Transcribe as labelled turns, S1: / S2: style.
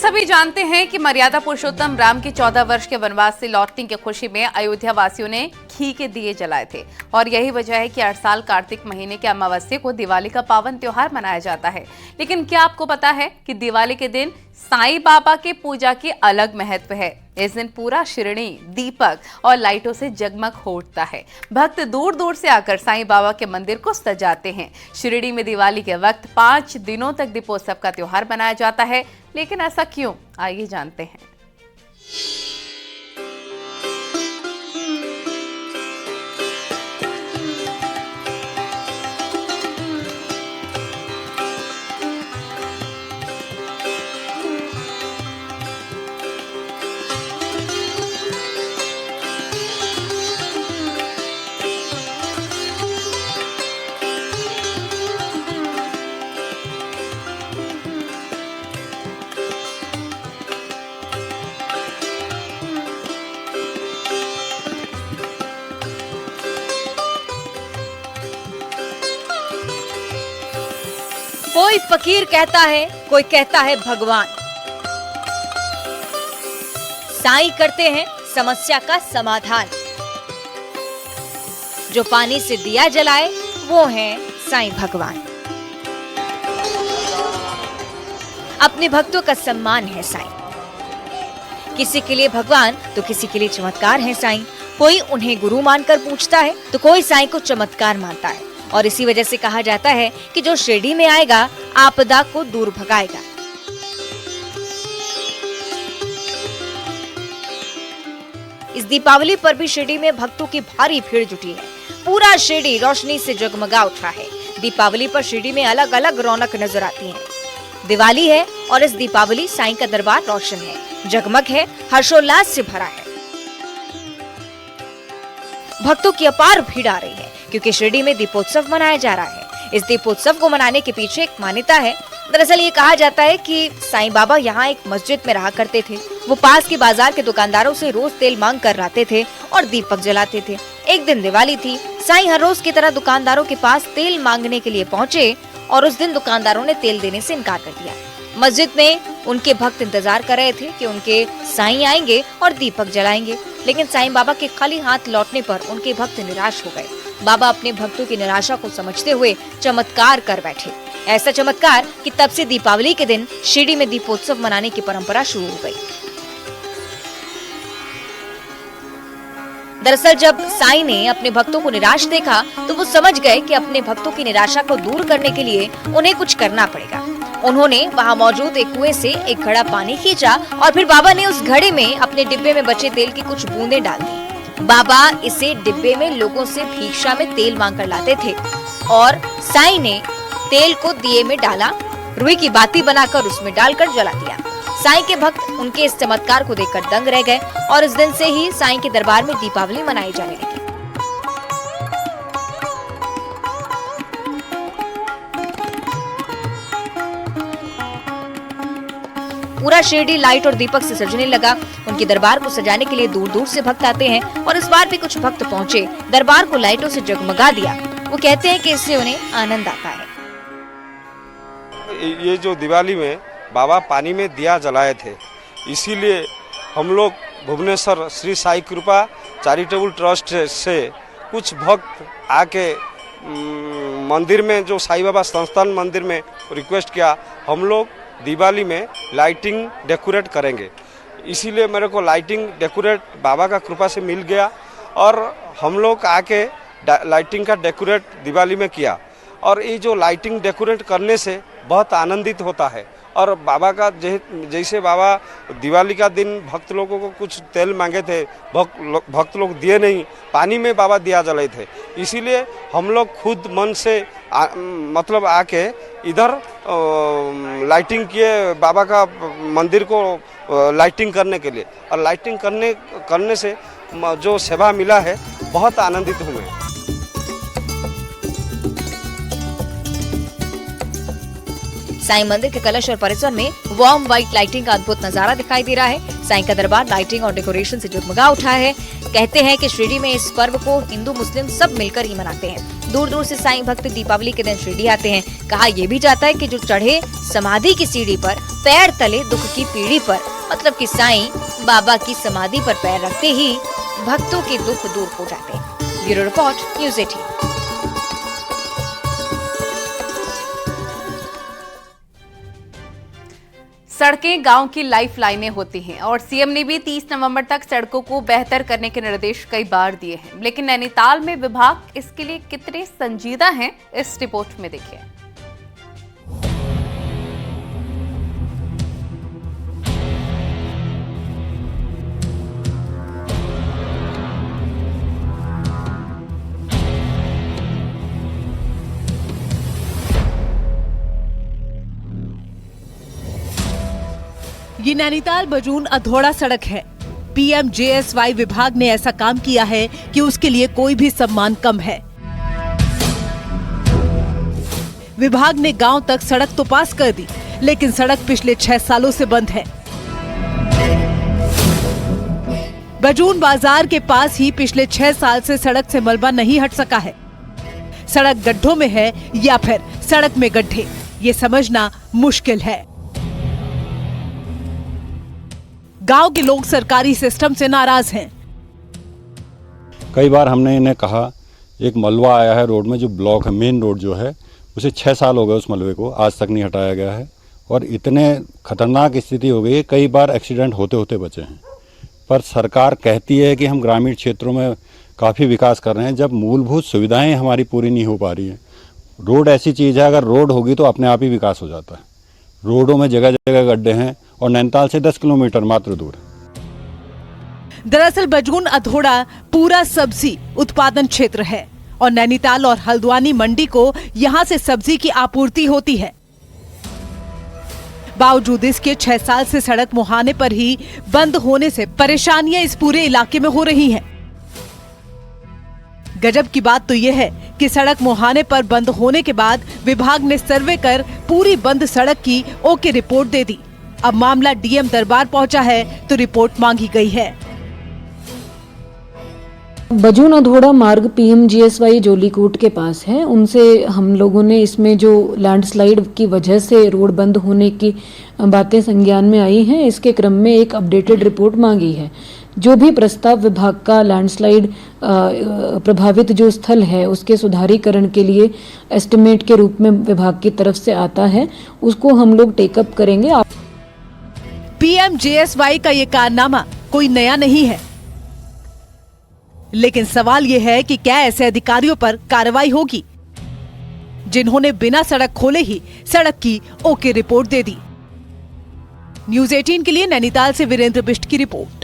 S1: सभी जानते हैं कि मर्यादा पुरुषोत्तम राम के 14 वर्ष के वनवास से लौटने की खुशी में अयोध्या वासियों ने घी के दिए जलाए थे और यही वजह है कि हर साल कार्तिक महीने के अमावस्या को दिवाली का पावन त्योहार मनाया जाता है। लेकिन क्या आपको पता है कि दिवाली के दिन साईं बाबा के पूजा की अलग महत्व है। इस दिन पूरा शिरडी दीपक और लाइटों से जगमग हो उठता है। भक्त दूर दूर से आकर साईं बाबा के मंदिर को सजाते हैं। शिरडी में दिवाली के वक्त 5 दिनों तक दीपोत्सव का त्योहार मनाया जाता है। लेकिन ऐसा क्यों, आइए जानते हैं।
S2: कोई फकीर कहता है, कोई कहता है भगवान। साईं करते हैं समस्या का समाधान। जो पानी से दिया जलाए वो हैं साईं भगवान। अपने भक्तों का सम्मान है साईं। किसी के लिए भगवान तो किसी के लिए चमत्कार है साईं। कोई उन्हें गुरु मानकर पूछता है तो कोई साईं को चमत्कार मानता है। और इसी वजह से कहा जाता है कि जो शिरडी में आएगा आपदा को दूर भगाएगा। इस दीपावली पर भी शिरडी में भक्तों की भारी भीड़ जुटी है। पूरा शिरडी रोशनी से जगमगा उठा है। दीपावली पर शिरडी में अलग अलग रौनक नजर आती है। दिवाली है और इस दीपावली साईं का दरबार रोशन है, जगमग है, हर्षोल्लास से भरा है। भक्तों की अपार भीड़ आ रही है क्योंकि शिरडी में दीपोत्सव मनाया जा रहा है। इस दीपोत्सव को मनाने के पीछे एक मान्यता है। दरअसल ये कहा जाता है कि साईं बाबा यहाँ एक मस्जिद में रहा करते थे। वो पास के बाजार के दुकानदारों से रोज तेल मांग कर लाते थे और दीपक जलाते थे। एक दिन दिवाली थी। साईं हर रोज की तरह दुकानदारों के पास तेल मांगने के लिए पहुँचे और उस दिन दुकानदारों ने तेल देने से इनकार कर दिया। मस्जिद में उनके भक्त इंतजार कर रहे थे कि उनके साईं आएंगे और दीपक जलाएंगे। लेकिन साईं बाबा के खाली हाथ लौटने पर उनके भक्त निराश हो गए। बाबा अपने भक्तों की निराशा को समझते हुए चमत्कार कर बैठे। ऐसा चमत्कार कि तब से दीपावली के दिन शिरडी में दीपोत्सव मनाने की परंपरा शुरू हो गई। दरअसल जब साईं ने अपने भक्तों को निराश देखा तो वो समझ गए कि अपने भक्तों की निराशा को दूर करने के लिए उन्हें कुछ करना पड़ेगा। उन्होंने वहां मौजूद एक कुएं से एक घड़ा पानी खींचा और फिर बाबा ने उस घड़े में अपने डिब्बे में बचे तेल की कुछ बूंदें डाल दी। बाबा इसे डिब्बे में लोगों से भिक्षा में तेल मांग कर लाते थे और साईं ने तेल को दिए में डाला, रुई की बाती बनाकर उसमें डालकर जला दिया। साईं के भक्त उनके इस चमत्कार को देखकर दंग रह गए और इस दिन से ही साईं के दरबार में दीपावली मनाई जाने लगी। पूरा शिरडी लाइट और दीपक से सजने लगा। उनके दरबार को सजाने के लिए दूर दूर से भक्त आते हैं और इस बार भी कुछ भक्त पहुंचे, दरबार को लाइटों से जगमगा दिया। वो कहते हैं कि इससे उन्हें आनंद आता है।
S3: ये जो दिवाली में बाबा पानी में दिया जलाए थे, इसीलिए हम लोग भुवनेश्वर श्री साई कृपा चैरिटेबल ट्रस्ट से कुछ भक्त आके मंदिर में, जो साईं बाबा संस्थान मंदिर में रिक्वेस्ट किया हम लोग दिवाली में लाइटिंग डेकोरेट करेंगे। इसीलिए मेरे को लाइटिंग डेकोरेट बाबा का कृपा से मिल गया और हम लोग आके लाइटिंग का डेकोरेट दिवाली में किया। और ये जो लाइटिंग डेकोरेट करने से बहुत आनंदित होता है। और बाबा का जैसे बाबा दिवाली का दिन भक्त लोगों को कुछ तेल मांगे थे, भक्त लोग दिए नहीं, पानी में बाबा दिया जलाए थे। इसीलिए हम लोग खुद मन से मतलब आके इधर लाइटिंग किए बाबा का मंदिर को लाइटिंग करने के लिए। और लाइटिंग करने से जो सेवा मिला है बहुत आनंदित हुए।
S2: साईं मंदिर के कलश और परिसर में वार्म व्हाइट लाइटिंग का अद्भुत नजारा दिखाई दे रहा है। साईं का दरबार लाइटिंग और डेकोरेशन से जगमगा उठा है। कहते हैं कि शिरडी में इस पर्व को हिंदू मुस्लिम सब मिलकर ही मनाते हैं। दूर दूर से साईं भक्त दीपावली के दिन शिरडी आते हैं। कहा यह भी जाता है कि जो चढ़े समाधि की सीढ़ी पर, पैर तले दुख की पीढ़ी पर, मतलब कि साईं बाबा की समाधि पर पैर रखते ही भक्तों के दुख दूर हो जाते हैं। Bureau report, news 18।
S1: सड़कें गांव की लाइफ लाइनें होती हैं और सीएम ने भी 30 नवंबर तक सड़कों को बेहतर करने के निर्देश कई बार दिए हैं। लेकिन नैनीताल में विभाग इसके लिए कितने संजीदा हैं, इस रिपोर्ट में देखिए।
S4: ये नैनीताल बजून अधौड़ा सड़क है। PMJSY विभाग ने ऐसा काम किया है कि उसके लिए कोई भी सम्मान कम है। विभाग ने गांव तक सड़क तो पास कर दी, लेकिन सड़क पिछले 6 सालों से बंद है। बजून बाजार के पास ही पिछले 6 साल से सड़क से मलबा नहीं हट सका है। सड़क गड्ढों में है या फिर सड़क में गड्ढे, ये समझना मुश्किल है। गांव के लोग सरकारी सिस्टम से नाराज हैं।
S5: कई बार हमने इन्हें कहा, एक मलबा आया है रोड में जो ब्लॉक है, मेन रोड जो है, उसे 6 साल हो गए उस मलबे को, आज तक नहीं हटाया गया है और इतने खतरनाक स्थिति हो गई है, कई बार एक्सीडेंट होते होते बचे हैं। पर सरकार कहती है कि हम ग्रामीण क्षेत्रों में काफ़ी विकास कर रहे हैं, जब मूलभूत सुविधाएं हमारी पूरी नहीं हो पा रही हैं। रोड ऐसी चीज़ है, अगर रोड होगी तो अपने आप ही विकास हो जाता है। रोडों में जगह जगह गड्ढे हैं और नैनीताल से 10 किलोमीटर मात्र दूर है।
S4: दरअसल बजून अधौड़ा पूरा सब्जी उत्पादन क्षेत्र है और नैनीताल और हल्द्वानी मंडी को यहां से सब्जी की आपूर्ति होती है। बावजूद इसके 6 साल से सड़क मुहाने पर ही बंद होने से परेशानियां इस पूरे इलाके में हो रही हैं। गजब की बात तो यह है कि सड़क मुहाने पर बंद होने के बाद विभाग ने सर्वे कर पूरी बंद सड़क की ओके रिपोर्ट दे दी। अब मामला डीएम दरबार पहुंचा है तो रिपोर्ट मांगी गई है।
S6: बजून अधौड़ा मार्ग PMGSY जोलीकोट के पास है। उनसे हम लोगों ने इसमें जो लैंडस्लाइड की वजह से रोड बंद होने की बातें संज्ञान में आई हैं, इसके क्रम में एक अपडेटेड रिपोर्ट मांगी है। जो भी प्रस्ताव विभाग का लैंडस्लाइड प्रभावित जो स्थल है उसके सुधारीकरण के लिए एस्टिमेट के रूप में विभाग की तरफ से आता है, उसको हम लोग टेकअप करेंगे।
S4: PMJSY का ये कारनामा कोई नया नहीं है, लेकिन सवाल ये है कि क्या ऐसे अधिकारियों पर कार्रवाई होगी जिन्होंने बिना सड़क खोले ही सड़क की ओके रिपोर्ट दे दी। न्यूज़ 18 के लिए नैनीताल से वीरेंद्र बिष्ट की रिपोर्ट।